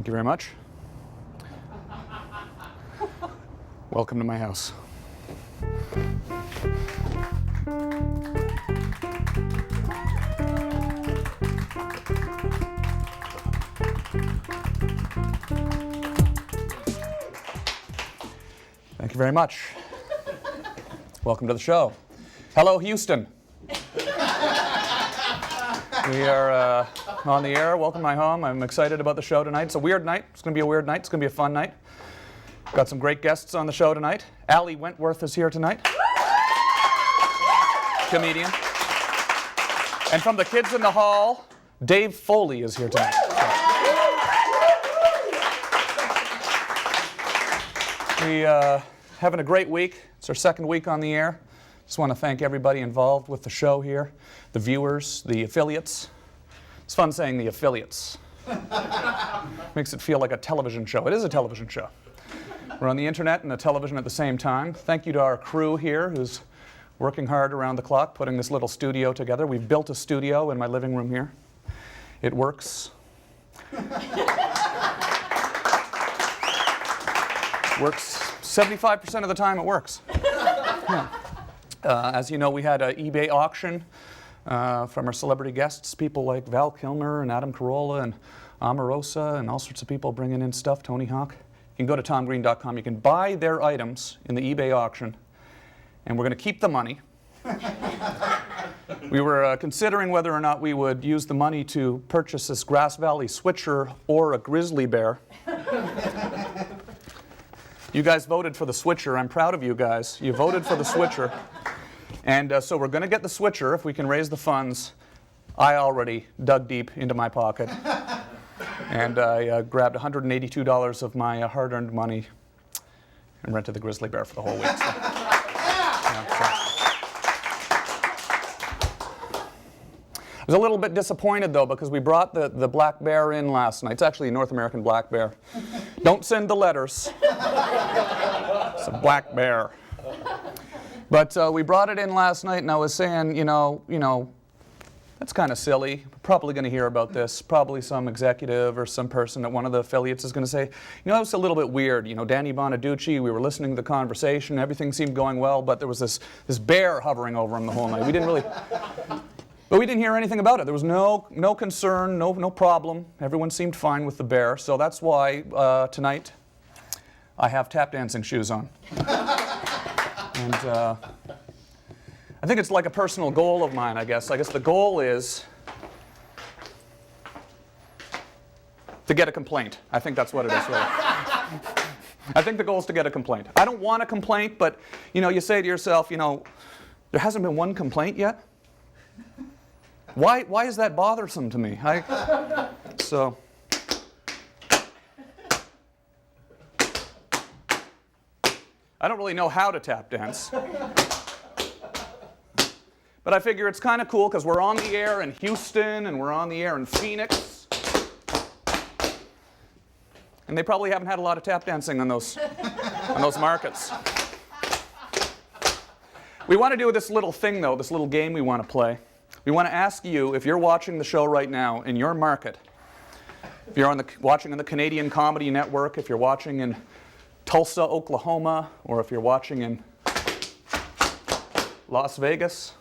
Thank you very much. Welcome to my house. Thank you very much. Welcome to the show. Hello, Houston. We are on the air. Welcome to my home. I'm excited about the show tonight. It's a weird night. It's going to be a weird night. It's going to be a fun night. Got some great guests on the show tonight. Wentworth is here tonight. Comedian. And from the kids in the hall, Dave Foley is here tonight. We having a great week. It's our second week on the air. Just want to thank everybody involved with the show here, the viewers, the affiliates. It's fun saying the affiliates. Makes it feel like a television show. It is a television show. We're on the internet and the television at the same time. Thank you to our crew here who's working hard around the clock putting this little studio together. We've built a studio in my living room here. It works. Works 75% of the time it works. Yeah. As you know, we had an eBay auction from our celebrity guests, people like Val Kilmer and Adam Carolla and Omarosa and all sorts of people bringing in stuff, Tony Hawk. You can go to tomgreen.com. You can buy their items in the eBay auction, and we're going to keep the money. We were considering whether or not we would use the money to purchase this Grass Valley switcher or a grizzly bear. You guys voted for the switcher. I'm proud of you guys. You voted for the switcher. And so we're going to get the switcher if we can raise the funds. I already dug deep into my pocket. And I grabbed $182 of my hard-earned money and rented the grizzly bear for the whole week. So. I was a little bit disappointed, though, because we brought the black bear in last night. It's actually a North American black bear. Don't send the letters. It's a black bear. But we brought it in last night, and I was saying, you know, that's kind of silly. We're probably going to hear about this. Probably some executive or some person at one of the affiliates is going to say, you know, it's a little bit weird. You know, Danny Bonaducci, we were listening to the conversation. Everything seemed going well, but there was this bear hovering over him the whole night. But we didn't hear anything about it. There was no concern, no problem. Everyone seemed fine with the bear. So that's why tonight I have tap dancing shoes on. And I think it's like a personal goal of mine, I guess. I guess the goal is to get a complaint. I think that's what it is, really. I think the goal is to get a complaint. I don't want a complaint, but you know, you say to yourself, you know, there hasn't been one complaint yet. Why is that bothersome to me? So. I don't really know how to tap dance. But I figure it's kind of cool because we're on the air in Houston and we're on the air in Phoenix. And they probably haven't had a lot of tap dancing on those markets. We want to do this little thing, though, this little game we want to play. We want to ask you, if you're watching the show right now in your market, if you're watching on the Canadian Comedy Network, if you're watching in Tulsa, Oklahoma, or if you're watching in Las Vegas,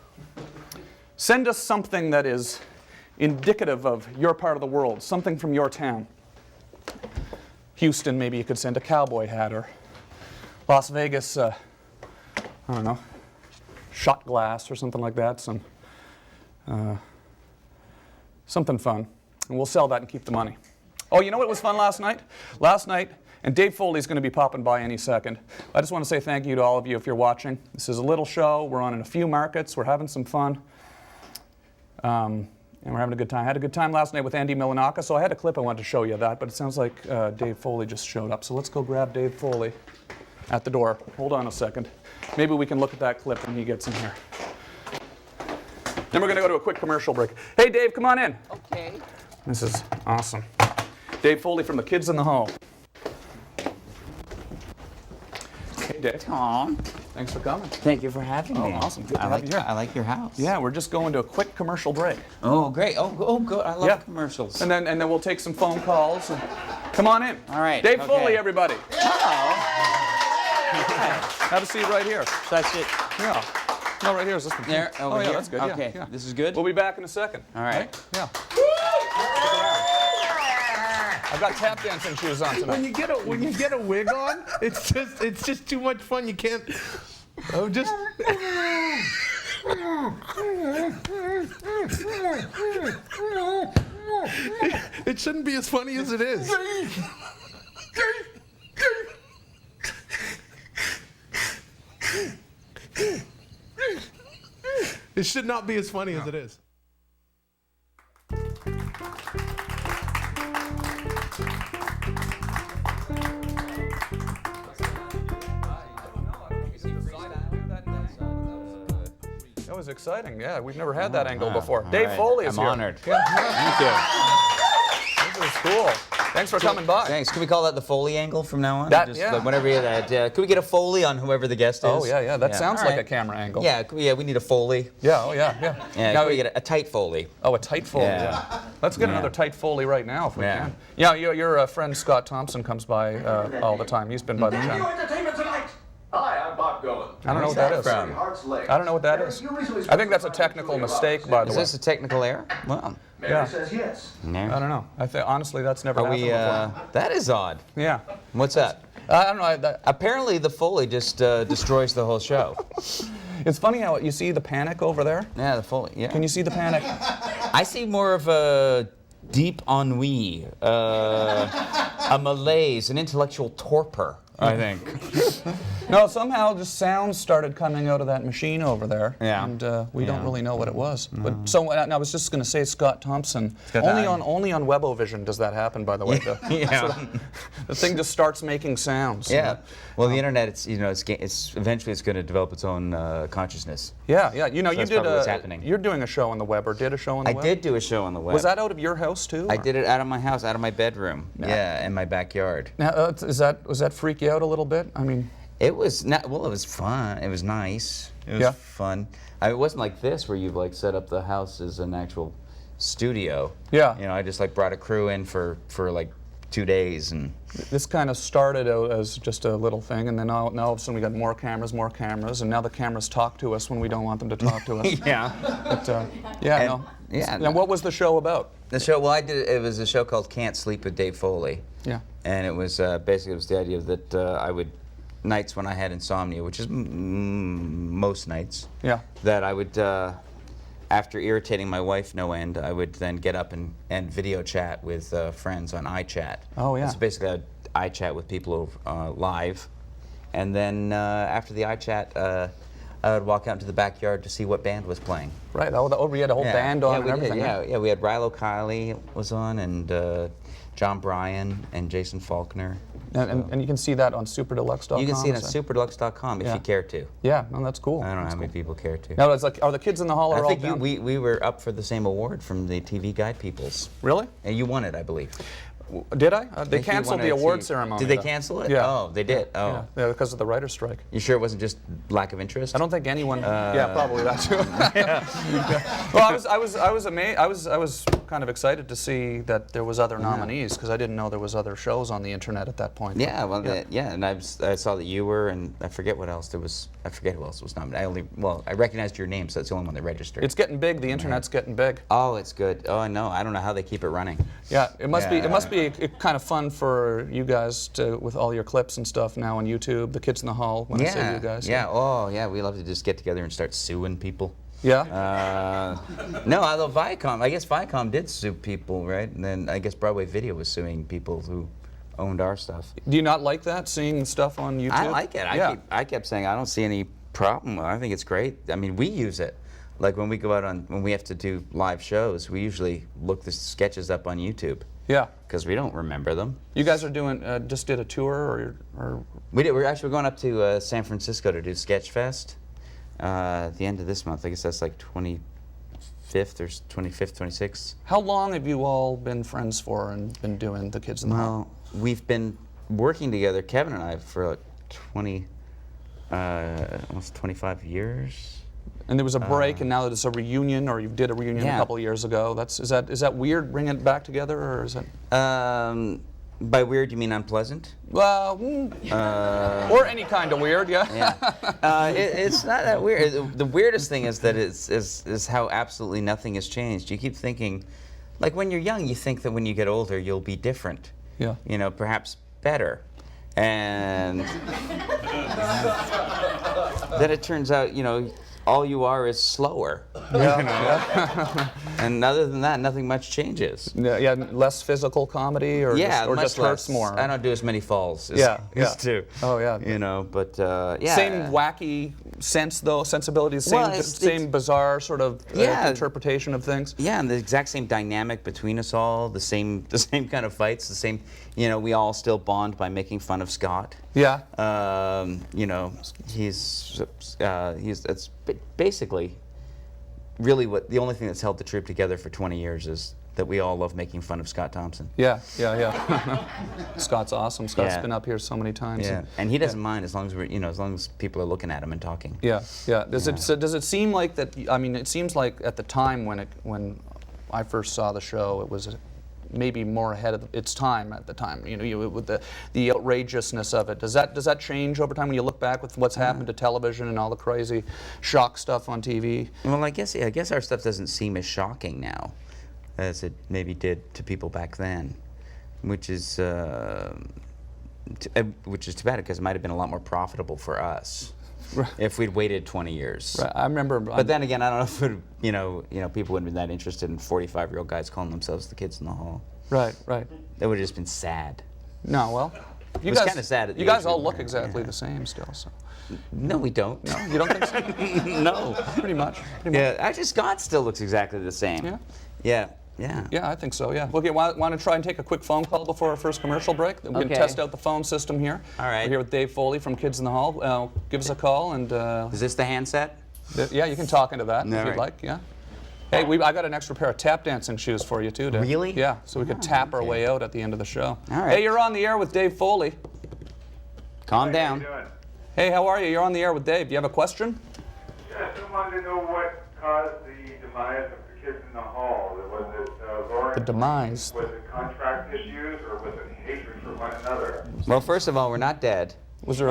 send us something that is indicative of your part of the world, something from your town. Houston, maybe you could send a cowboy hat, or Las Vegas, I don't know, shot glass or something like that, something fun. And we'll sell that and keep the money. Oh, you know what was fun last night? And Dave Foley is going to be popping by any second. I just want to say thank you to all of you if you're watching. This is a little show. We're on in a few markets. We're having some fun. And we're having a good time. I had a good time last night with Andy Milanaka, so I had a clip I wanted to show you that, but it sounds like Dave Foley just showed up. So let's go grab Dave Foley at the door. Hold on a second. Maybe we can look at that clip when he gets in here. Then we're going to go to a quick commercial break. Hey, Dave, come on in. Okay. This is awesome. Dave Foley from the Kids in the Hall. Hey, Dave. Tom. Thanks for coming. Thank you for having me. Awesome. Good to have you here. I like your house. Yeah, we're just going to a quick commercial break. Oh, great. Oh, good. I love commercials. And then we'll take some phone calls. Come on in. All right. Dave okay. Foley, everybody. Hello. Have a seat right here. That's it. Yeah. No, right here. Is this one? There, over oh, yeah, here. that's good. Okay. Yeah, yeah. This is good. We'll be back in a second. All right. Yeah. Stick around. I've got tap dancing shoes on tonight. When you get a wig on, it's just too much fun. You can't. Oh, just. It shouldn't be as funny as it is. It should not be as funny as it is. That was exciting. Yeah, we've never had that angle wow. before. All Dave right. Foley is I'm here. honored. Yeah. Thank you. This is cool. Thanks for coming by. Thanks. Can we call that the Foley angle from now on? That- Just, yeah. like, whenever you that. Can we get a Foley on whoever the guest is? Oh, yeah, yeah. That sounds All like right. a camera angle. Yeah, we need a Foley. Yeah, oh, yeah, yeah. Yeah, Now can we get a tight Foley? Oh, a tight Foley. Yeah. Yeah. Let's get Yeah. another tight Foley right now if we Yeah. can. Yeah, your friend Scott Thompson comes by all the time. He's been by the channel. Entertainment tonight. Hi, I'm Bob Golan. I don't know what that is. from? I don't know what that is. I think that's a technical mistake, by the Is way. this a technical error? Well, Mary Yeah. says yes. I don't know. Honestly, that's never Are happened we? before. That is odd. Yeah. What's that? I don't know. Apparently, the Foley just destroys the whole show. It's funny how you see the panic over there. Yeah, the Foley. Yeah. Can you see the panic? I see more of a deep ennui, a malaise, an intellectual torpor. I think. No, somehow just sounds started coming out of that machine over there, Yeah. and we don't Yeah. really know what it was. But so and I was just going to say, Scott Thompson. Scott only Thompson. on Webovision does that happen, by the way. Yeah. The thing just starts making sounds. Yeah. Well, the internet, it's eventually it's going to develop its own consciousness. Yeah, yeah. You know, So you that's did probably what's happening. You're doing a show on the web, or did a show on the I web? did do a show on the web. Was that out of your house too? I or- did it out of my house, out of my bedroom. Yeah, in my backyard. Now, was that freak you out a little bit? I mean, It was not. Well, it was fun. It was nice. It was Yeah. fun. It wasn't like this where you've like set up the house as an actual studio. Yeah. You know, I just like brought a crew in for like 2 days and. this kind of started out as just a little thing, and then now all of a sudden we got more cameras, and now the cameras talk to us when we don't want them to talk to us. Yeah. But, yeah, And- no. yeah, And what was the show about? The show. Well, I did. It was a show called Can't Sleep with Dave Foley. Yeah. And it was basically it was the idea that I would nights when I had insomnia, which is most nights. Yeah. That I would. After irritating my wife no end, I would then get up and video chat with friends on iChat. Oh, yeah. So basically, I'd iChat with people live, and then after the iChat, I would walk out into the backyard to see what band was playing. Right. We had a whole band on yeah, and we everything. Did, right? yeah, we had Rilo Kiley was on, and John Bryan and Jason Faulkner. And you can see that on superdeluxe.com. You can see it on is that- superdeluxe.com if Yeah. you care to. Yeah. No, that's cool. I don't know That's how many people care to. Now, it's like, are the kids in the hall I all think down? we were up for the same award from the TV Guide Peoples. Really? And you won it, I believe. Did I? They think you canceled won the a award TV ceremony. Did they though. cancel it? Yeah. Oh, they did. Oh. Yeah. Yeah, because of the writer's strike. You sure it wasn't just lack of interest? I don't think anyone. Yeah, probably that too. Yeah. Well, I was amazed. I was kind of excited to see that there was other nominees because I didn't know there was other shows on the internet at that point. Yeah, well, Yeah. and I saw that you were, and I forget what else there was. I forget who else was nominated. I recognized your name, so that's the only one that registered. It's getting big. The internet's getting big. Oh, it's good. Oh, I know. I don't know how they keep it running. Yeah, it must be. It Yeah. must be kind of fun for you guys to, with all your clips and stuff now on YouTube. The kids in the hall. When I say you guys. Yeah. Oh, yeah. We love to just get together and start suing people. Yeah. No, although Viacom, I guess Viacom did sue people, right? And then I guess Broadway Video was suing people who owned our stuff. Do you not like that, seeing stuff on YouTube? I like it. Yeah. I kept saying I don't see any problem. I think it's great. I mean, we use it. Like when we go out when we have to do live shows, we usually look the sketches up on YouTube. Yeah. Because we don't remember them. You guys are doing just did a tour or We're actually going up to San Francisco to do Sketchfest at the end of this month. I guess that's like 25th or 25th, 26th. how long have you all been friends for and been doing the kids in the hall? Well, we've been working together, Kevin and I, for like almost 25 years. And there was a break, and now that it's a reunion, or you did a reunion a Yeah. couple of years ago. Is that weird bringing it back together, or is it? By weird, you mean unpleasant? Well, or any kind of weird, yeah. Yeah. It's not that weird. The weirdest thing is that is how absolutely nothing has changed. You keep thinking, like when you're young, you think that when you get older, you'll be different. Yeah. You know, perhaps better. And then it turns out, you know, all you are is slower. Yeah. You know? And other than that, nothing much changes. Yeah, less physical comedy, or Yeah, or much just less. hurts more. I don't do as many falls as Yeah, used to. Oh yeah. You know, but yeah. Same wacky sensibilities, same Well, same bizarre sort of Yeah. interpretation of things. Yeah, and the exact same dynamic between us all, the same kind of fights, the same, you know, we all still bond by making fun of Scott. Yeah. You know, he's that's basically really what the only thing that's held the troupe together for 20 years is that we all love making fun of Scott Thompson. Yeah. Scott's awesome. Scott's Yeah. been up here so many times. Yeah, and he doesn't mind as long as we're, you know, as long as people are looking at him and talking. Yeah. Does it seem like that? I mean, it seems like at the time when I first saw the show, it was maybe more ahead of its time at the time. You know, with the outrageousness of it. Does that change over time when you look back with what's happened to television and all the crazy shock stuff on TV? Well, I guess our stuff doesn't seem as shocking now as it maybe did to people back then, which is too bad because it might have been a lot more profitable for us if we'd waited 20 years. Right. I remember. But then again, I don't know if it, you know, people wouldn't be that interested in 45-year-old guys calling themselves the kids in the hall. Right. That would have just been sad. No, well, you was guys kinda sad at the You guys age we all look were, exactly yeah. the same still. So. No, we don't. No, you don't think so? No. Pretty much. Yeah, actually, Scott still looks exactly the same. Yeah? Yeah. Yeah, I think so, yeah. Okay, want to try and take a quick phone call before our first commercial break? We can Okay. test out the phone system here. All right. We're here with Dave Foley from Kids in the Hall. Give us a call and... Is this the handset? yeah, you can talk into that if All you'd right. like, yeah. Hey, I got an extra pair of tap dancing shoes for you too, Dave. Really? Yeah, so we could tap our way out at the end of the show. All right. Hey, you're on the air with Dave Foley. Calm down. How you doing? Hey, how are you? You're on the air with Dave. Do you have a question? Yes, I wanted to know what caused the demise of the Kids in the Hall. Was it Lauren? The demise. Was it contract issues or was it hatred for one another? Well, first of all, we're not dead. Was there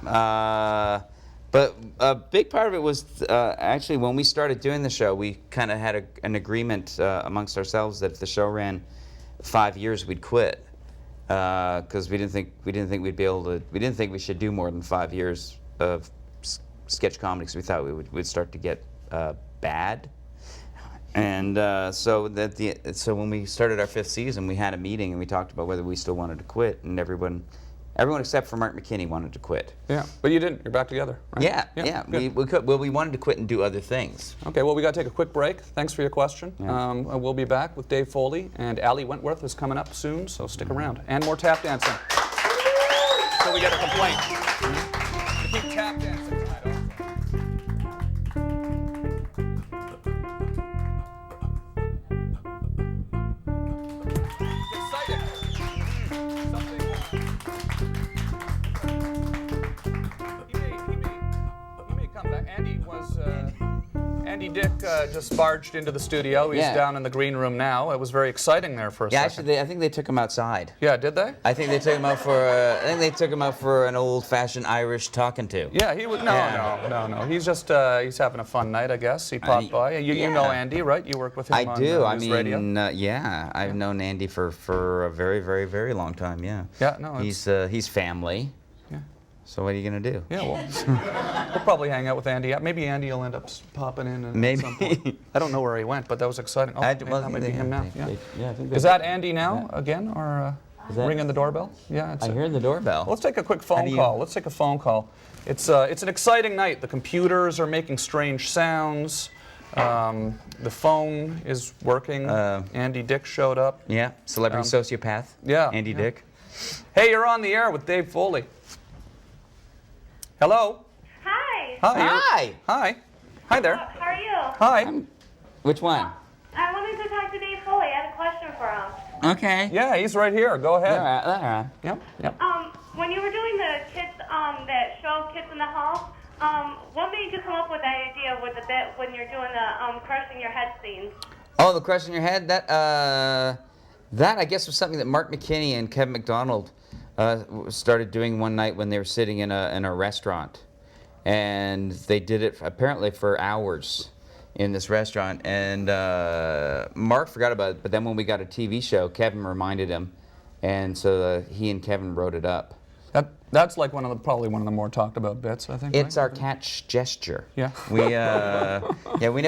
a... But a big part of it was actually when we started doing the show, we kind of had an agreement amongst ourselves that if the show ran 5 years, we'd quit because we didn't think we'd be able to. We didn't think we should do more than 5 years of sketch comedy because we thought we'd start to get bad. And so when we started our 5th season, we had a meeting and we talked about whether we still wanted to quit, and everyone except for Mark McKinney wanted to quit. Yeah, but you didn't. You're back together, right? Yeah. Good. We could. Well, we wanted to quit and do other things. Okay, well, we got to take a quick break. Thanks for your question. Yeah. We'll be back with Dave Foley, and Ali Wentworth is coming up soon, so stick around. And more tap dancing. So we get a complaint. We keep tap dancing tonight, also. It's exciting. Something, he may come back. Andy Dick just barged into the studio. He's Yeah. down in the green room now. It was very exciting there for a Yeah, second. actually, I think they took him outside. Yeah, did they? I think they took him out for. I think they took him out for an old-fashioned Irish talking to. Yeah, he was. No. He's just he's having a fun night, I guess. He popped by. You know yeah. Andy, right? You work with him I on do. I News mean, Radio. yeah, I've known Andy for a very, very, very long time. Yeah. Yeah, no, it's- He's family. Yeah. So what are you gonna do? Yeah, well, we'll probably hang out with Andy. Maybe Andy will end up popping in at Maybe. some point. I don't know where he went, but that was exciting. Oh, that might be him now. Yeah. I think Is that Andy now again, or Is that- ringing the doorbell? Yeah, it's I hear the doorbell. Let's take a quick do phone you- call. Let's take a phone call. It's an exciting night. The computers are making strange sounds. The phone is working. Andy Dick showed up. Yeah, celebrity sociopath. yeah, Andy yeah. Dick. Hey, you're on the air with Dave Foley. Hello. Hi. Hi. you're- Hi. Hi. Hi there. How are you? Hi. Which one? I wanted to talk to Dave Foley. I had a question for him. Okay. Yeah, he's right here. Go ahead. All right. Yep. When you were doing the kids, that show Kids in the Hall, what made you come up with that idea with the bit when you're doing the crushing your head scenes? Oh, the crushing your head. That, I guess, was something that Mark McKinney and Kevin McDonald started doing one night when they were sitting in a restaurant. And they did it apparently for hours in this restaurant. And Mark forgot about it, but then when we got a TV show, Kevin reminded him. And so he and Kevin wrote it up. That's like probably one of the more talked about bits, I think. It's right? our catch gesture. Yeah. We we were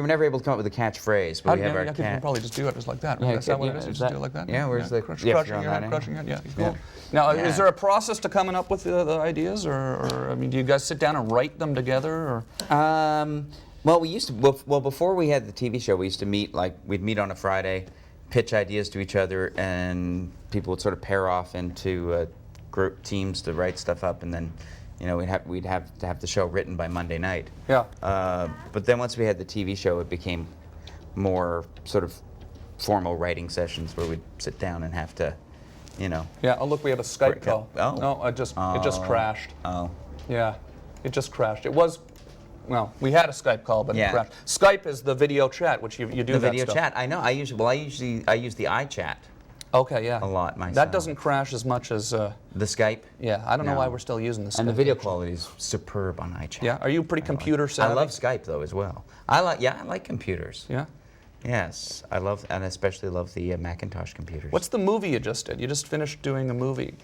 never able to come up with a catchphrase, but we have our you can catch. probably just do it just like that. Right? Yeah, That's that what it yeah, is? You is just that- do it like that? yeah, where's the- crushing yeah, it, you're on that end. crushing it. Yeah, Yeah. cool. Now, Yeah. is there a process to coming up with the ideas, or I mean, do you guys sit down and write them together, or? Well, we used to. Well, before we had the TV show, we used to meet. Like we'd meet on a Friday, pitch ideas to each other, and people would sort of pair off into group teams to write stuff up, and then, you know, we'd have to have the show written by Monday night. Yeah. But then once we had the TV show, it became more sort of formal writing sessions where we'd sit down and have to, you know. Yeah. Oh, look, we have a Skype call. Oh. No, it just crashed. Oh. Yeah, it just crashed. It was. Well, we had a Skype call, but Yeah. it crashed. Skype is the video chat, which you do The that video stuff. chat. I know. I use the iChat Okay, yeah. a lot myself. That doesn't crash as much as. The Skype. Yeah, I don't know No. why we're still using the Skype. And the video quality is superb on iChat. Yeah, are you pretty computer savvy? I love Skype though as well. I like computers. Yeah. Yes, I love, and especially love the Macintosh computers. What's the movie you just did? You just finished doing a movie.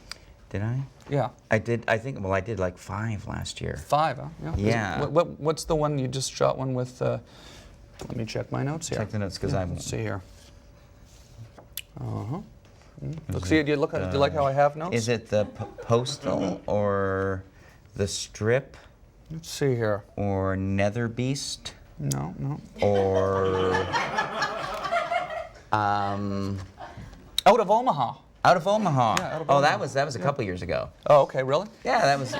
Did I? Yeah. I did. I think. Well, I did like 5 last year. 5, huh? Yeah. Yeah. What's the one you just shot one with? Let me check my notes here. Check the notes because I'm. Let's see here. Look, see, do you like how I have notes? Is it the Postal or the Strip Let's see here. or Nether Beast No. or Out of Omaha. Out of Omaha? Yeah, Out of Oh, Omaha. that was a couple years ago. Oh, okay, really? Yeah, that was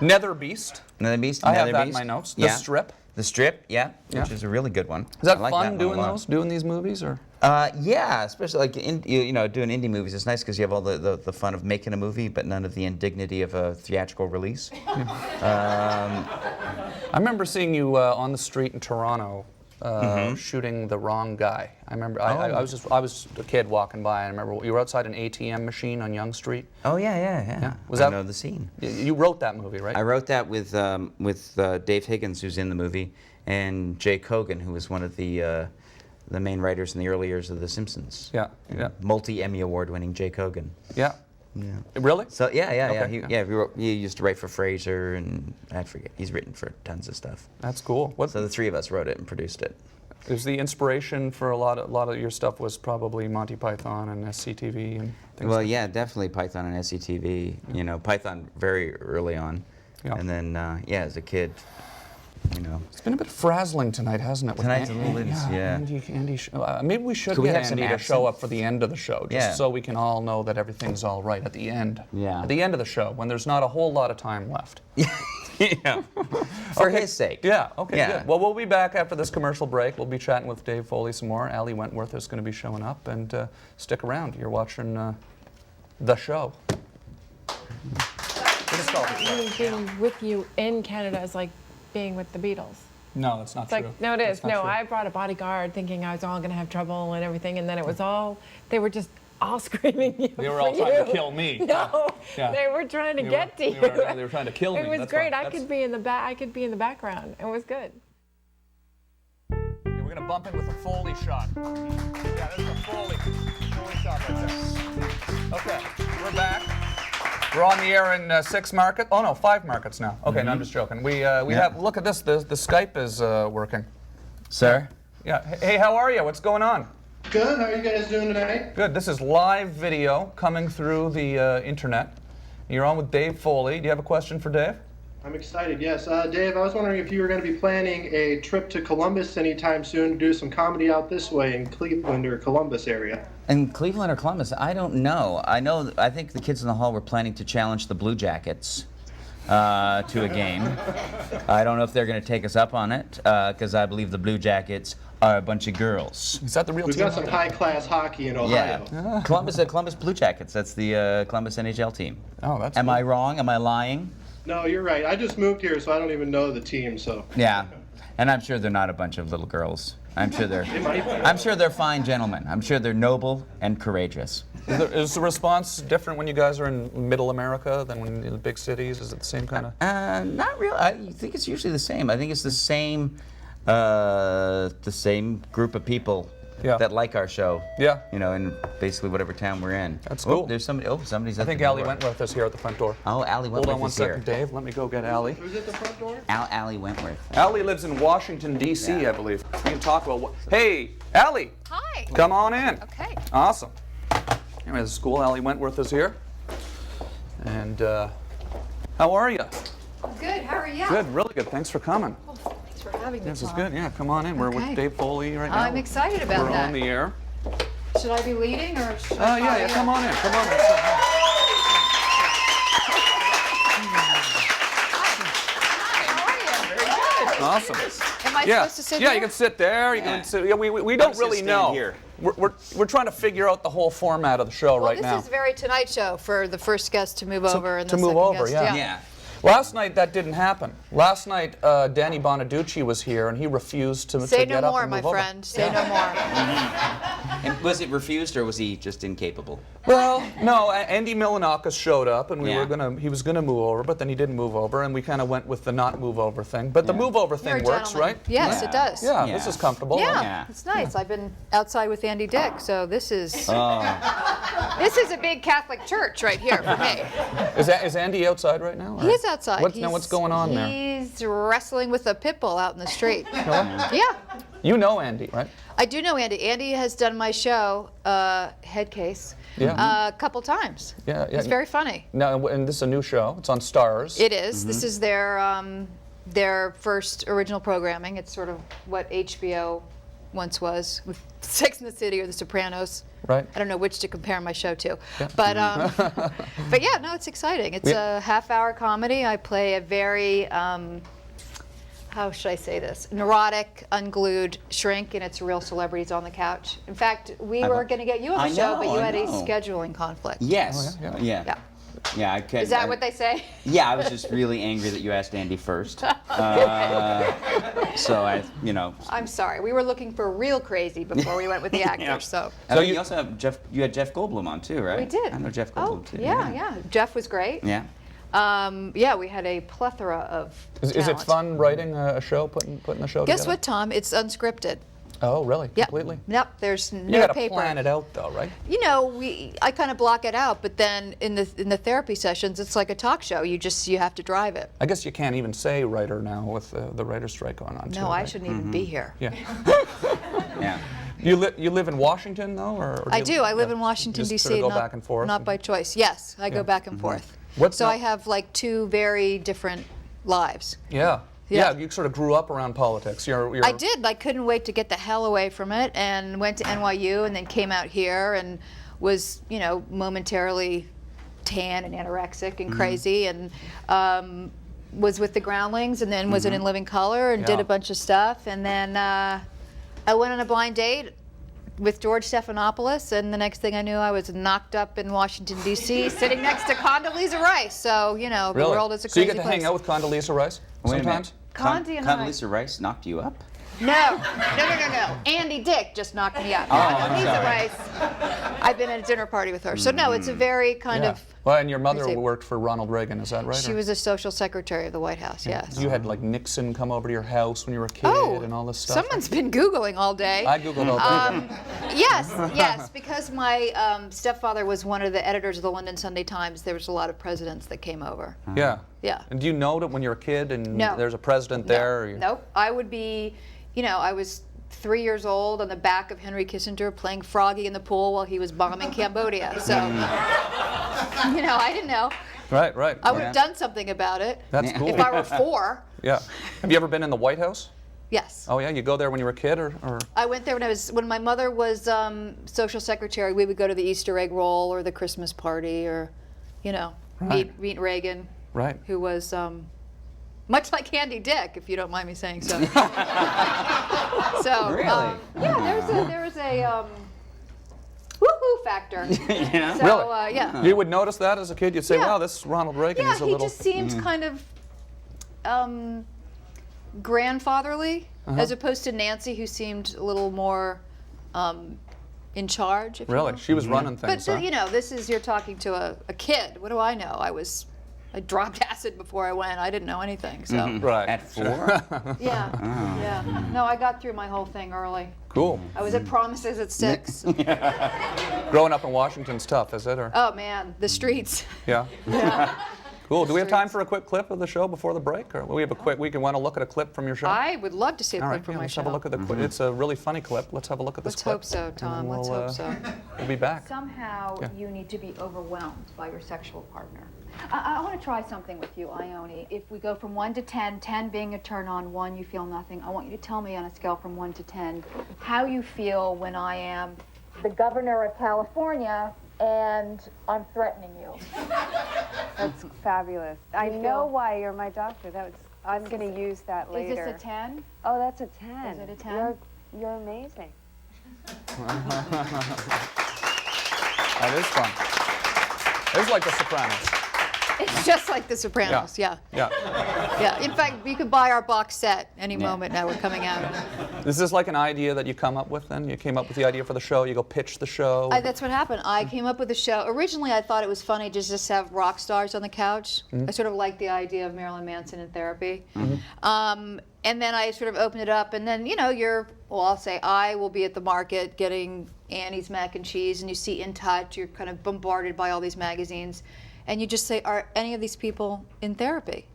Nether Beast. Nether Beast. I have Nether that in Beast. my notes. The Yeah. Strip. The Strip, yeah, Yeah. which is a really good one. Is that I like fun that one a doing lot. those? Doing these movies, or? Yeah, especially like doing indie movies. It's nice because you have all the fun of making a movie, but none of the indignity of a theatrical release. I remember seeing you on the street in Toronto shooting the wrong guy. I remember I was a kid walking by, and I remember you were outside an ATM machine on Yonge Street. Oh yeah. Was I that- know the scene? You wrote that movie, right? I wrote that with Dave Higgins, who's in the movie, and Jay Kogan, who was one of the main writers in the early years of The Simpsons. Yeah. Multi-Emmy award-winning Jay Kogan. Yeah. Yeah. Really? So yeah. Okay, He used to write for Frasier, and I forget. He's written for tons of stuff. That's cool. What So the 3 of us wrote it and produced it. is the inspiration for a lot of your stuff was probably Monty Python and SCTV and things Well, like yeah, definitely Python and SCTV. You know, Python very early on, Yeah. and then as a kid, you know. It's been a bit frazzling tonight, hasn't it? with Tonight's a little bit, yeah. Andy, maybe we should Could we get have some Andy to show absinthe? up for the end of the show, just Yeah. so we can all know that everything's all right at the end. Yeah. At the end of the show, when there's not a whole lot of time left. Yeah. For his sake. Yeah, okay, Yeah. good. Well, we'll be back after this commercial break. We'll be chatting with Dave Foley some more. Ali Wentworth is going to be showing up, and stick around. You're watching the show. Being with you in Canada is like being with the Beatles. No, that's not It's like, no, it is. No, I brought a bodyguard thinking I was all going to have trouble and everything, and then it was all, they were just all screaming you. They were all trying to kill me. No, Yeah. they were trying to get to you. They were trying to kill me. It was That's great. why. I That's- could be in the back. I could be in the background. It was good. Yeah, we're gonna bump in with a Foley shot. Yeah, this is a Foley shot right there. Okay, we're back. We're on the air in 6 markets. Oh no, 5 markets now. Okay, no, I'm just joking. We have. Look at this. The Skype is working. Sir? Yeah. Hey, how are you? What's going on? Good. How are you guys doing tonight? Good. This is live video coming through the internet. You're on with Dave Foley. Do you have a question for Dave? I'm excited. Yes, Dave. I was wondering if you were going to be planning a trip to Columbus anytime soon to do some comedy out this way in Cleveland or Columbus area. In Cleveland or Columbus? I don't know. I think the kids in the hall were planning to challenge the Blue Jackets to a game. I don't know if they're going to take us up on it, because I believe the Blue Jackets are a bunch of girls. Is that the real We've team? got some high-class hockey in Ohio. Yeah. Columbus Blue Jackets. That's the Columbus NHL team. Oh, that's. Am cool. I wrong? Am I lying? No, you're right. I just moved here, so I don't even know the team. So Yeah. And I'm sure they're not a bunch of little girls. I'm sure they're fine gentlemen. I'm sure they're noble and courageous. Is the response different when you guys are in middle America than when in the big cities? Is it the same kind of? Not really. I think it's usually the same. I think it's the same group of people that like our show. Yeah. You know, in basically whatever town we're in. That's cool. There's somebody. Oh, somebody's at I think the door. Allie Wentworth is here at the front door. Oh, Allie Wentworth Hold on one is here. second, Dave. Let me go get Allie. Who's at the front door? Allie Wentworth. Allie lives in Washington, D.C., Yeah. I believe. We can talk about Hey, Allie. Hi. Come on in. Okay. Awesome. Anyway, the school, Allie Wentworth is here. And how are you? Good. How are you? Good, really good. Thanks for coming. Oh, thanks for having me. This is Tom. good. Yeah, come on in. We're Okay. with Dave Foley right now. I'm excited about We're that. on the air. Should I be leading or should I? Yeah, come on in. Come on in. How are you? Awesome. Am I Yeah, supposed to sit yeah, here? you can sit there. You can sit. Yeah, we don't just really stand know. here. We're trying to figure out the whole format of the show Well, right this now. is very Tonight Show for the first guest to move over and to the move second over, guest. yeah. Yeah. Last night that didn't happen. Last night Danny Bonaducci was here and he refused to Say get no up more, and my move over. friend. Say no more. And was it refused or was he just incapable? Well, no, Andy Milanakis showed up and Yeah. he was gonna move over, but then he didn't move over and we kind of went with the not move over thing. But the Yeah. move over You're a thing works, gentleman. right? Yes, Yeah. it does. Yeah, Yeah. this is comfortable. Yeah, Yeah. it's nice. I've been outside with Andy Dick, so this is Oh. this is a big Catholic church right here for me. Is Andy outside right now? He is outside. What's going on there? He's wrestling with a pit bull out in the street. Yeah. You know Andy, right? I do know Andy. Andy has done my show, Head Case, Yeah. a couple times. Yeah, yeah. It's very funny. No, and this is a new show. It's on Stars. It is. This is their first original programming. It's sort of what HBO once was with Sex and the City or The Sopranos. Right. I don't know which to compare my show to, Yeah. but yeah, no, it's exciting. It's a half-hour comedy. I play a very how should I say this? Neurotic, unglued shrink, and it's real celebrities on the couch. In fact, we were going to get you on I the show, know, but you I had a know. scheduling conflict. Yes. Oh, yeah. Yeah. Yeah, I could. Is that what they say? Yeah, I was just really angry that you asked Andy first. So I, you know. I'm sorry. We were looking for real crazy before we went with the actors. Yeah. So So you also have Jeff. You had Jeff Goldblum on too, right? we did. I know Jeff Oh, Goldblum too. yeah. Jeff was great. Yeah. Yeah, we had a plethora of Is it talent. fun writing a show, putting the show Guess together? what, Tom? It's unscripted. Oh, really? Yep. Completely? Yep. There's no You gotta paper. plan it out, though, right? You know, I kind of block it out, but then in the therapy sessions, it's like a talk show. You have to drive it. I guess you can't even say writer now with the writer's strike going on, too. No, I right? shouldn't even be here. Yeah. Yeah. You live in Washington, though, or I you- do. I live yeah. in Washington, You just D.C. sort of go not, back and forth. not by choice. Yes, I go back and forth. What's so not- I have like two very different lives. Yeah. Yeah. Yeah, you sort of grew up around politics. You're I did. I couldn't wait to get the hell away from it, and went to NYU, and then came out here, and was, you know, momentarily tan and anorexic and crazy, and was with the Groundlings, and then was in Living Color, and did Yeah. a bunch of stuff, and then I went on a blind date with George Stephanopoulos, and the next thing I knew, I was knocked up in Washington, D.C., sitting next to Condoleezza Rice. So, you know, Really? the world is a So crazy you get to place. hang out with Condoleezza Rice Wait a minute. sometimes? Condi and I- Condoleezza Rice knocked you up? No. Andy Dick just knocked me up. I'm Condoleezza sorry. Rice. I've been at a dinner party with her. So no, it's a very kind Yeah. of. Well, and your mother crazy. worked for Ronald Reagan, is that right? She or- was a social secretary of the White House. Yes. You had like Nixon come over to your house when you were a kid Oh, and all this stuff. someone's been Googling all day. I googled all day. Yes, because my stepfather was one of the editors of the London Sunday Times. There was a lot of presidents that came over. Yeah. Yeah. And do you know that when you're a kid and No. there's a president there? Or you- Nope. I would be, you know, I was 3 years old on the back of Henry Kissinger playing Froggy in the pool while he was bombing Cambodia. So, you know, I didn't know. Right, right. I would have done something about it. That's cool. If I were 4, Yeah. Have you ever been in the White House? yes. Oh yeah, you go there when you were a kid, or I went there when my mother was social secretary. We would go to the Easter egg roll or the Christmas party, or, you know, Right. meet Reagan, right? who was much like Andy Dick, if you don't mind me saying so. So Really? yeah, there was a woohoo factor. Yeah. So Really? yeah. You would notice that as a kid. You'd say, Yeah. "Wow, this Ronald Reagan Yeah, is a he little." just seemed kind of grandfatherly, as opposed to Nancy, who seemed a little more in charge. If you Really? will. She was running things, But huh? you know, you're talking to a kid. What do I know? I dropped acid before I went. I didn't know anything. So Right. At 4? yeah. No, I got through my whole thing early. Cool. I was at Promises at 6. Growing up in Washington's tough, is it? Or? Oh man, the streets. Yeah. Cool. Do we have time for a quick clip of the show before the break? Or we want to look at a clip from your show? I would love to see a All clip right, from yeah, my let's show. have a look at the clip. It's a really funny clip. Let's have a look at this Let's clip. hope so, and Tom. then Let's hope so. We'll be back. Somehow you need to be overwhelmed by your sexual partner. I want to try something with you, Ione. If we go from 1 to 10, 10 being a turn on, 1 you feel nothing, I want you to tell me on a scale from 1 to 10 how you feel when I am the governor of California and I'm threatening you. That's fabulous. I know why you're my doctor. I'm going to use that later. Is this a 10? Oh, that's a 10. Is it a 10? You're amazing. That is fun. It's like The Sopranos. It's just like The Sopranos. Yeah. Yeah. In fact, you could buy our box set any moment now. We're coming out. Is this like an idea that you come up with then? You came up with the idea for the show, you go pitch the show? That's what happened. I came up with the show. Originally, I thought it was funny to just have rock stars on the couch. I sort of liked the idea of Marilyn Manson in therapy. And then I sort of opened it up, and then, I'll say I will be at the market getting Annie's mac and cheese, and you see In Touch, you're kind of bombarded by all these magazines, and you just say, are any of these people in therapy?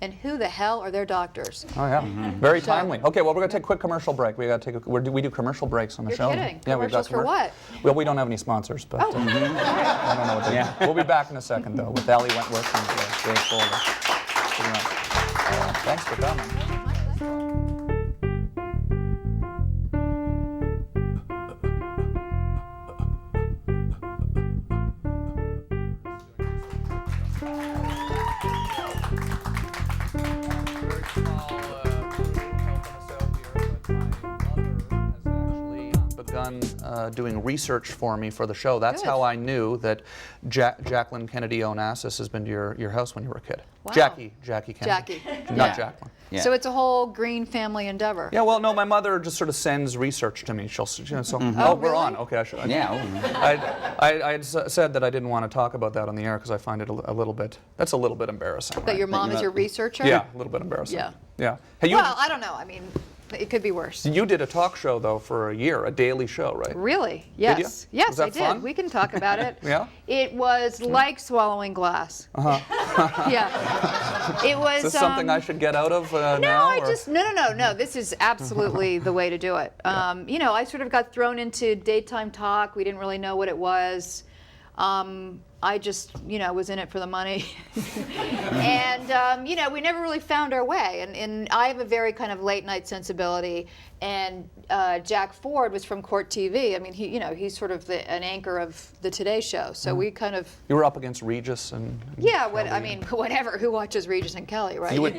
And who the hell are their doctors? Oh, yeah. Very timely. Okay, well, we're going to take a quick commercial break. We got to take we do commercial breaks on the You're show. kidding. Yeah, we've got Commercials for what? Well, we don't have any sponsors, but I don't know what they do. We'll be back in a second, though, with Ali Wentworth and Dave Foley. Thanks for coming. Begun doing research for me for the show. That's Good. how I knew that Jacqueline Kennedy Onassis has been to your house when you were a kid. Wow. Jackie Kennedy. Jackie. Not Yeah. Jacqueline. Yeah. So it's a whole green family endeavor. Yeah, well, no, my mother just sort of sends research to me. She'll, so, Oh, we're really? on. Okay, I should. Yeah. I had said that I didn't want to talk about that on the air because I find it a little bit. That's a little bit embarrassing. That right? your mom is your researcher? Yeah, a little bit embarrassing. Yeah. Yeah. Hey, Well, I don't know. I mean, it could be worse. you did a talk show though for a year, a daily show, right? Really? Did Yes. you? Yes, Was that I did. fun? We can talk about it. Yeah? It was like swallowing glass. Yeah. It was. Is this something I should get out of No, now? I or- just no. This is absolutely the way to do it. I sort of got thrown into daytime talk. We didn't really know what it was. I just, was in it for the money. And, we never really found our way. And I have a very kind of late night sensibility. And Jack Ford was from Court TV. I mean, he's sort of an anchor of the Today Show. So we kind of. You were up against Regis and. Yeah, Kelly. whatever. Who watches Regis and Kelly, right? You would-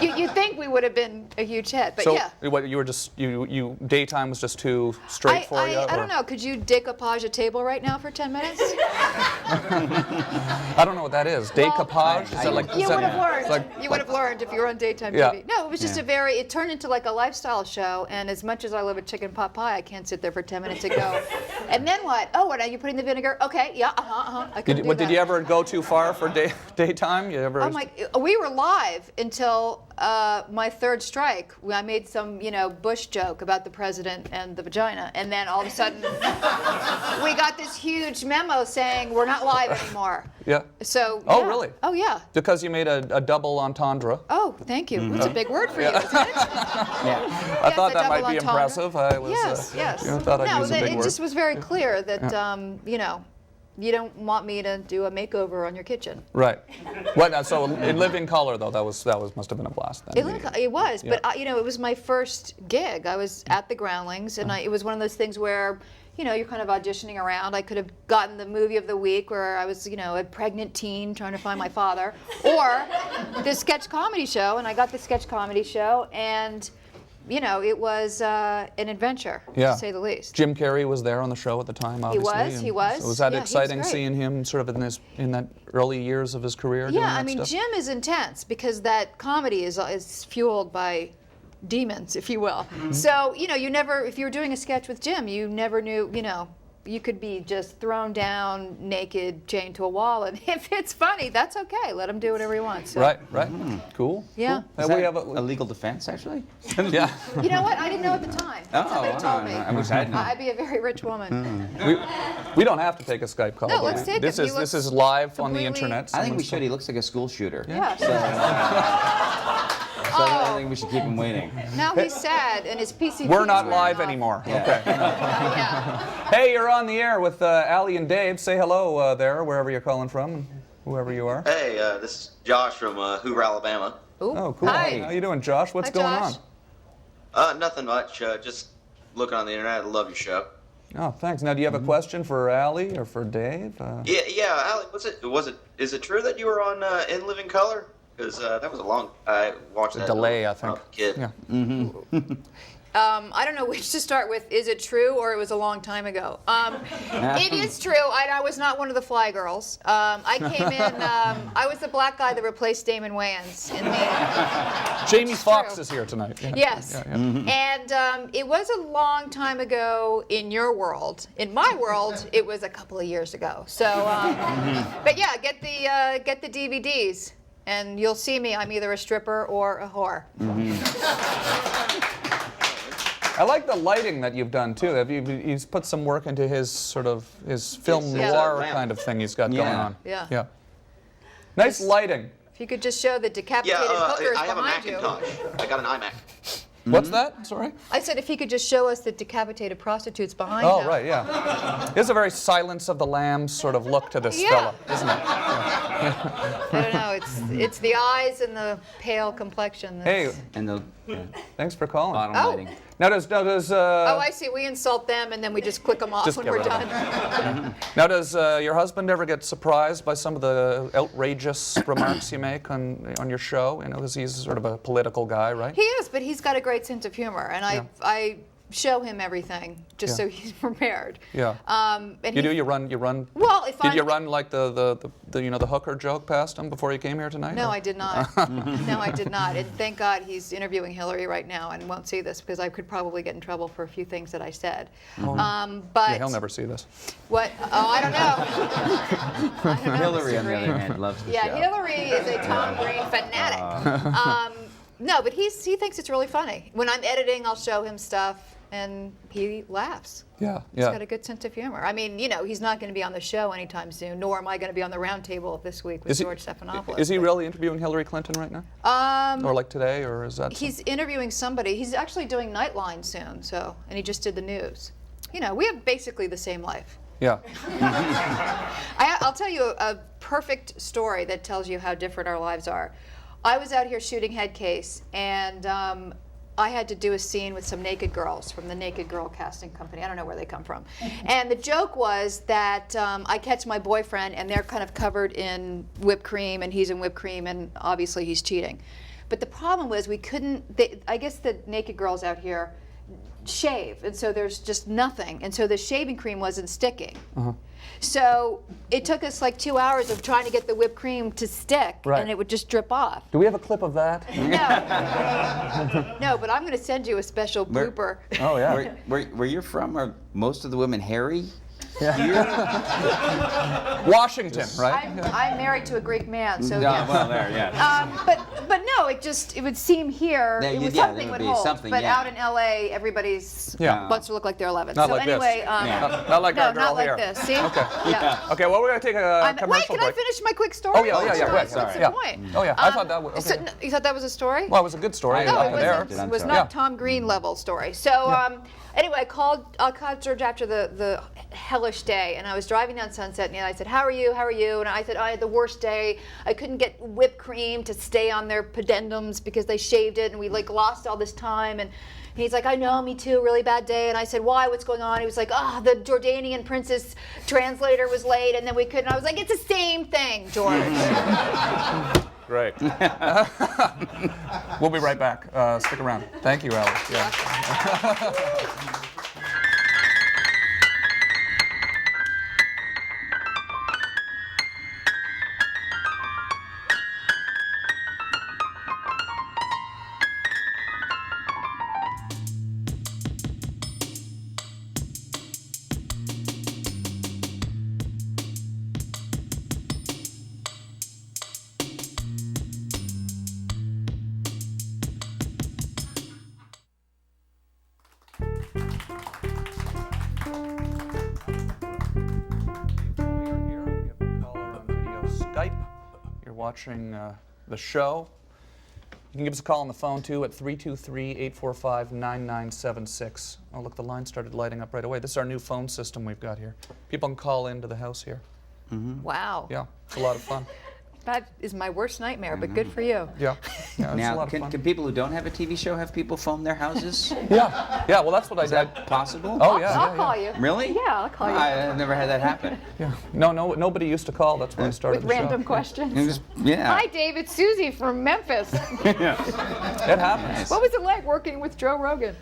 You'd think we would have been a huge hit, but So yeah. what, you were just you daytime was just too straight for you? I don't know. Could you decoupage a table right now for 10 minutes? I don't know what that is. Decoupage? Is that like? You is that- would have learned. like- You would have learned if you were on daytime Yeah. TV. No, it was just it turned into like a lifestyle show. And as much as I love a chicken pot pie, I can't sit there for 10 minutes and go, and then what? Oh, what are you putting the vinegar? Okay, yeah, I couldn't do that. Did you ever go too far for daytime? You ever? Oh my! We were live until my third strike. I made some, Bush joke about the president and the vagina, and then all of a sudden, we got this huge memo saying we're not live anymore. Yeah. So. Oh, yeah. really? Oh yeah. Because you made a double entendre. Oh, thank you. It's a big word for you, isn't it? I thought that might be impressive. I was. Yes. Thought I'd use a big it word. just was very clear that you don't want me to do a makeover on your kitchen. Right. So in Living Color though, that must have been a blast then. It was, Yeah. but it was my first gig. I was at the Groundlings, and it was one of those things where, you're kind of auditioning around. I could have gotten the movie of the week where I was, a pregnant teen trying to find my father, or the sketch comedy show, and I got the sketch comedy show, and it was an adventure, to say the least. Jim Carrey was there on the show at the time, obviously. He was. So was that Yeah, he was exciting great. seeing him sort of in that early years of his career? doing Yeah, that I mean, stuff? Jim is intense because that comedy is fueled by demons, if you will. So, you never, if you were doing a sketch with Jim, you never knew, you could be just thrown down naked, chained to a wall, and if it's funny, that's okay. Let him do whatever he wants. So. Right. Cool. Yeah. Is We that have a legal defense, actually? Yeah. You know what? I didn't know at the time. Somebody told me. I wish I had known. I'd be a very rich woman. We don't have to take a Skype call. No, but let's take this it. He is looks this is live on the completely- internet. I think we Someone's- should. He looks like a school shooter. Yeah. So I think we should keep him waiting. Now he's sad, and his PCP. We're is not wearing live off. anymore. Yeah. Okay. Yeah. Hey, you're on the air with Allie and Dave. Say hello there, wherever you're calling from, whoever you are. Hey, this is Josh from Hoover, Alabama. Ooh. Oh, cool. Hi. How you doing, Josh? What's Hi, going Josh. on? Nothing much. Just looking on the internet. I love your show. Oh, thanks. Now, do you have a question for Allie or for Dave? Yeah, Allie, is it true that you were on In Living Color? Because that was I watched that. delay, I when think. was a kid. Yeah. I don't know which to start with. Is it true, or it was a long time ago? It is true. I was not one of the Fly Girls. I came in. I was the black guy that replaced Damon Wayans in the. Jamie Foxx true. is here tonight. Yeah. Yes. Yeah, yeah. And it was a long time ago in your world. In my world, it was a couple of years ago. So, but yeah, get the DVDs, and you'll see me. I'm either a stripper or a whore. I like the lighting that you've done too. He's put some work into his film Yes, noir lamp. kind of thing he's got going on. Yeah. Yeah. Nice lighting. If you could just show the decapitated hookers I have a behind you. Macintosh. I got an iMac. What's that? Sorry? I said if he could just show us the decapitated prostitutes behind Oh, him. right, yeah. There's a very Silence of the Lambs sort of look to this Yeah. fella, isn't it? I don't know. It's the eyes and the pale complexion. Hey, And the thanks for calling. bottom Oh. lighting. Now does Oh, I see. We insult them and then we just click them off Just when get we're rid of done. now does your husband ever get surprised by some of the outrageous remarks you make on your show? You know, because he's sort of a political guy, right? He is, but he's got a great sense of humor, and I show him everything just so he's prepared. Yeah. And You he- do? You run? Well, if Did you I'm- run like the hooker joke past him before you came here tonight? No, or- I did not. No, I did not. And thank God he's interviewing Hillary right now and won't see this because I could probably get in trouble for a few things that I said. But Yeah, he'll never see this. what? Oh, I don't know. I don't know, Hillary, Mr. on the other Green. hand, loves the Yeah, show. Hillary is a Tom Green fanatic. No, but he thinks it's really funny. When I'm editing, I'll show him stuff, and he laughs. Yeah, He's yeah. got a good sense of humor. I mean, he's not going to be on the show anytime soon, nor am I going to be on the round table this week with George Stephanopoulos. Is he but- really interviewing Hillary Clinton right now? Or like today, or is that? He's interviewing somebody. He's actually doing Nightline soon, and he just did the news. We have basically the same life. Yeah. I'll tell you a perfect story that tells you how different our lives are. I was out here shooting Head Case, and I had to do a scene with some naked girls from the Naked Girl casting company. I don't know where they come from. And the joke was that I catch my boyfriend, and they're kind of covered in whipped cream, and he's in whipped cream, and obviously he's cheating. But the problem was we couldn't, I guess the naked girls out here shave, and so there's just nothing. And so the shaving cream wasn't sticking. So it took us like 2 hours of trying to get the whipped cream to stick, Right. and it would just drip off. Do we have a clip of that? No, but I'm going to send you a special Where- blooper. Oh yeah. Where you're from, are most of the women hairy? Washington, right? I'm married to a Greek man, so No, yes. well, there, yeah. But no, it would seem here Yeah, it was yeah, something there would would be hold. something, But yeah. out in LA, everybody's Yeah. butts look like they're 11. Not so like this. anyway, Not like no, our girl not like here. this. See? Okay. Yeah. Okay. Well, we're gonna take a Wait, commercial can I break. finish my quick story? Oh yeah, yeah, yeah. What's Right. the Yeah. point? Oh yeah. I thought that was. So, Okay. you thought that was a story? Well, it was a good story. No, up it there. was I'm not sorry. Tom Green level story. So anyway, I called George after the hellish day, and I was driving down Sunset, and I said, "How are you? How are you?" And I said, "I had the worst day. I couldn't get whipped cream to stay on their pedendums because they shaved it, and we lost all this time." And he's like, "I know, me too. Really bad day." And I said, "Why? What's going on?" He was like, "Oh, the Jordanian princess translator was late, and then we couldn't." I was like, "It's the same thing, George." Great. We'll be right back. Stick around. Thank you, Alice. Yeah. Skype. You're watching the show. You can give us a call on the phone too at 323-845-9976. Oh look, the line started lighting up right away. This is our new phone system we've got here. People can call into the house here. Wow. Yeah, it's a lot of fun. That is my worst nightmare, but good for you. Yeah, it's a Now, lot of fun. can people who don't have a TV show have people phone their houses? Yeah, well that's what I Is did. that possible? Oh yeah, I'll call you. Really? Yeah, I'll call you. I've never had that happen. Yeah. No, nobody used to call. That's why I started With the random show. questions. Yeah. Hi, Dave. It's Susie from Memphis. It happens. What was it like working with Joe Rogan?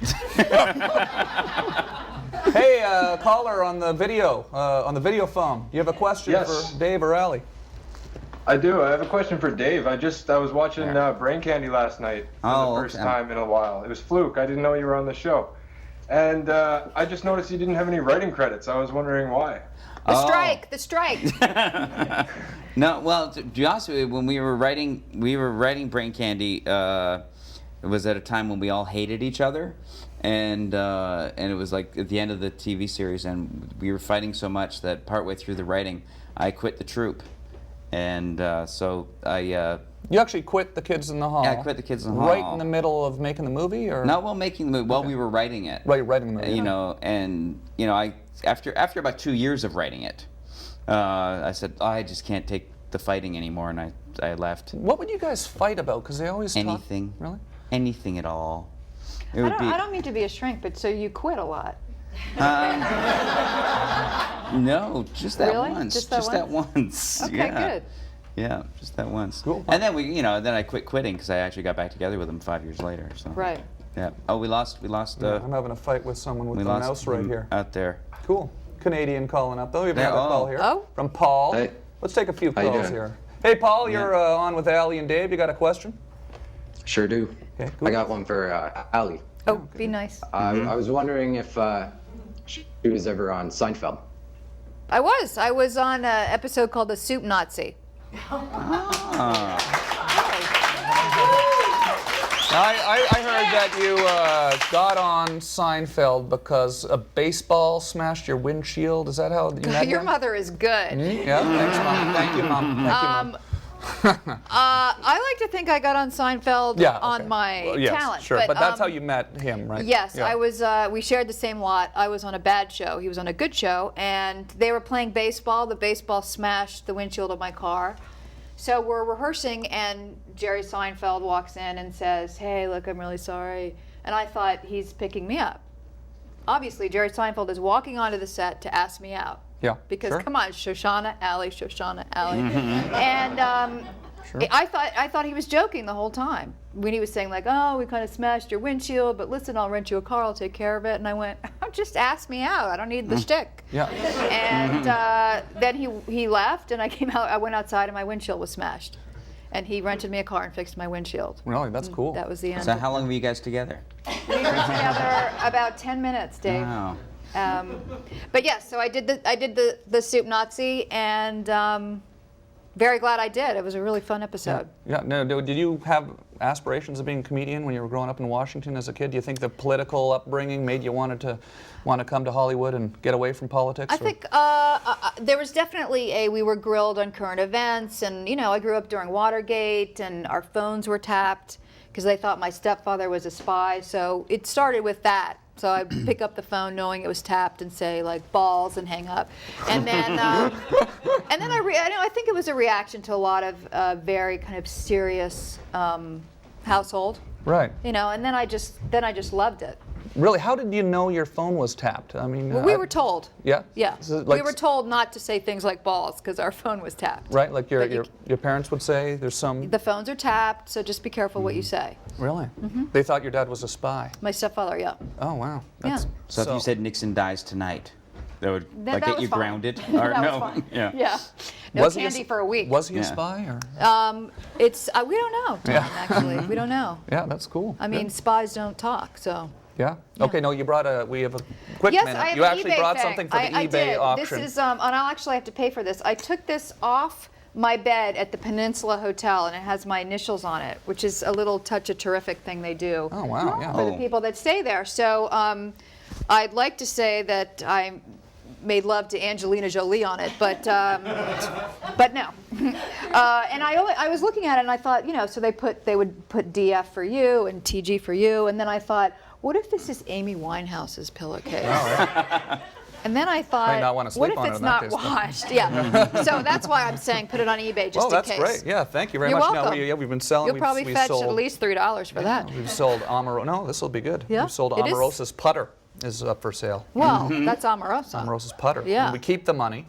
Hey, caller on the video phone. Do you have a question Yes. for Dave or Allie? I do. I have a question for Dave. I was watching Brain Candy last night for the first time in a while. It was fluke. I didn't know you were on the show. And I just noticed you didn't have any writing credits. I was wondering why. The strike. No, well, to be honest with you, when we were writing Brain Candy, it was at a time when we all hated each other. And it was like at the end of the TV series, and we were fighting so much that partway through the writing, I quit the troupe. And so I... You actually quit The Kids in the Hall. Yeah, I quit The Kids in the Hall. Right in the middle of making the movie, or? Not while making the movie, while we were writing it. Right, writing the movie. You know, and you know, after about 2 years of writing it, I said, I just can't take the fighting anymore, and I left. What would you guys fight about? Because they always anything. Talk... Really? Anything at all. It I would be. don't mean to be a shrink, but so you quit a lot. No, just that Really? once. Just that once. Okay, Yeah. good. Yeah, just that once. Cool. And then then I quit quitting because I actually got back together with him 5 years later. So. Right. Yeah. Oh, we lost. I'm having a fight with someone with we the lost mouse right here. out there. Cool. Canadian calling up though. We have Yeah, another call here Oh. from Paul. Hey. Let's take a few How you calls doing? here. Hey Paul, you're on with Allie and Dave. You got a question? Sure do. Okay, cool. I got one for Allie. Oh, be nice. I was wondering if she was ever on Seinfeld. I was on an episode called The Soup Nazi. I heard that you got on Seinfeld because a baseball smashed your windshield. Is that how you met Your him? mother is good. Yeah, thanks, Mom. Thank you, Mom. Thank you, Mom. I like to think I got on Seinfeld on my Well, yes, talent. Sure, but that's how you met him, right? Yes, Yeah. I was. We shared the same lot. I was on a bad show. He was on a good show, and they were playing baseball. The baseball smashed the windshield of my car. So we're rehearsing, and Jerry Seinfeld walks in and says, "Hey, look, I'm really sorry." And I thought he's picking me up. Obviously, Jerry Seinfeld is walking onto the set to ask me out. Yeah. Because sure. come on, Shoshana Alley. And I thought he was joking the whole time when he was saying like, "Oh, we kind of smashed your windshield, but listen, I'll rent you a car. I'll take care of it." And I went, "Oh, just ask me out. I don't need the shtick." Yeah. And then he left, and I came out. I went outside, and my windshield was smashed. And he rented me a car and fixed my windshield. Really, that's cool. That was the end. So how long were you guys together? We were together about 10 minutes, Dave. Wow. But yes, so I did the Soup Nazi, and very glad I did. It was a really fun episode. Yeah. No, did you have aspirations of being a comedian when you were growing up in Washington as a kid? Do you think the political upbringing made you want to come to Hollywood and get away from politics? I think there was definitely we were grilled on current events, and I grew up during Watergate, and our phones were tapped because they thought my stepfather was a spy. So it started with that. So I pick up the phone knowing it was tapped and say like balls and hang up, and then I think it was a reaction to a lot of very kind of serious household. Right. And then I just loved it. Really? How did you know your phone was tapped? I mean, Well, we were told. Yeah. Yeah. So, We were told not to say things like balls because our phone was tapped. Right, like But your parents would say. There's some. The phones are tapped, so just be careful what you say. Really? Mm-hmm. They thought your dad was a spy. My stepfather, yeah. Oh wow. Yeah. So if you said Nixon dies tonight, that would That get was you fine. grounded? That Or was no? fine. Yeah. Yeah. No Was he a candy for a week. Was he a Yeah. spy or? It's we don't know, Tom. Yeah. Actually, we don't know. Yeah, that's cool. I mean, spies don't talk, so. Yeah. Okay. No, you brought we have a quick Yes, minute. I have You an actually eBay brought thing. something for the I eBay did. auction. This is, and I'll actually have to pay for this. I took this off my bed at the Peninsula Hotel, and it has my initials on it, which is a little touch of terrific thing they do. Oh wow. Yeah. For the people that stay there. So I'd like to say that I made love to Angelina Jolie on it, but no. And I was looking at it and I thought, so they would put DF for you and TG for you, and then I thought, what if this is Amy Winehouse's pillowcase? And then I thought, what if it's not washed? Yeah. So that's why I'm saying put it on eBay just in case. Well, that's great. Yeah, thank you very You're much. welcome. Now, we've been selling. You'll probably fetch at least $3 for that. We've sold Omarosa. No, this will be good. Yeah, We've sold it is. Omarosa's putter is up for sale. Well, that's Omarosa. Omarosa's putter. Yeah. And we keep the money.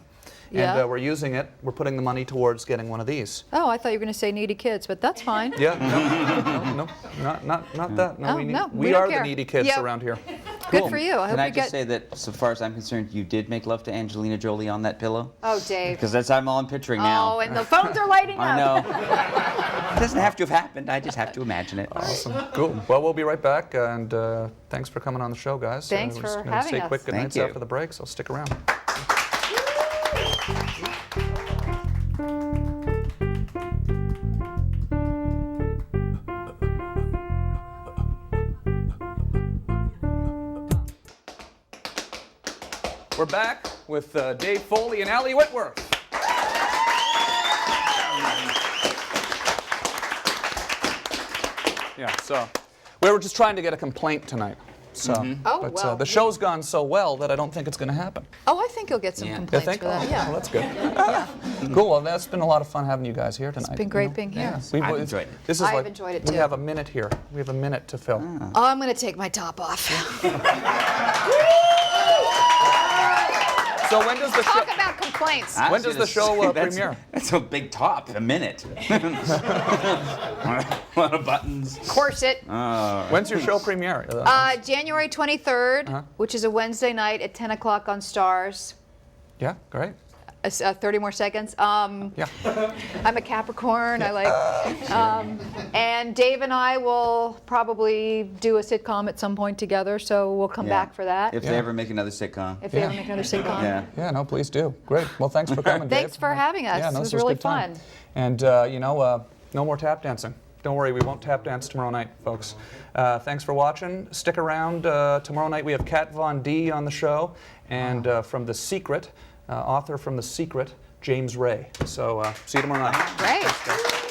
Yeah. And we're using it. We're putting the money towards getting one of these. Oh, I thought you were going to say needy kids, but that's fine. Yeah, no, not that. No, we don't are care. the needy kids Yep. around here. Good for you. I hope Can I you just get. say that, so far as I'm concerned, you did make love to Angelina Jolie on that pillow? Oh, Dave. Because that's all I'm picturing now. Oh, and the phones are lighting up. I know. It doesn't have to have happened. I just have to imagine it. Awesome. Cool. Well, we'll be right back, and thanks for coming on the show, guys. Thanks we're for just gonna having say us. quick goodnights Thank you. after the break, so stick around. We're back with Dave Foley and Allie Wentworth. Yeah, so we were just trying to get a complaint tonight. So, Oh, but well. the show's gone so well that I don't think it's going to happen. Oh, I think you'll get some You complaints think? for that. Oh, Yeah. well, that's good. Cool. Well, that's been a lot of fun having you guys here tonight. It's been great being here. I've enjoyed it. This is I've like, enjoyed it, we too. have a minute here. We have a minute to fill. Oh, I'm going to take my top off. So when does the show? Talk about complaints. When does the show premiere? That's a big top, a minute. A lot of buttons. Corset. When's your show premiere? January 23rd, which is a Wednesday night at 10 o'clock on Stars. Yeah, great. 30 more seconds. Yeah. I'm a Capricorn. I like. And Dave and I will probably do a sitcom at some point together, so we'll come back for that. If they ever make another sitcom. If they ever make another sitcom. Yeah. Yeah, no, please do. Great. Well, thanks for coming, Dave. Thanks for having us. Yeah, no, It was this really good time. fun. And, no more tap dancing. Don't worry, we won't tap dance tomorrow night, folks. Thanks for watching. Stick around. Tomorrow night we have Kat Von D on the show, and from The Secret, author from The Secret, James Ray. So see you tomorrow night. Great.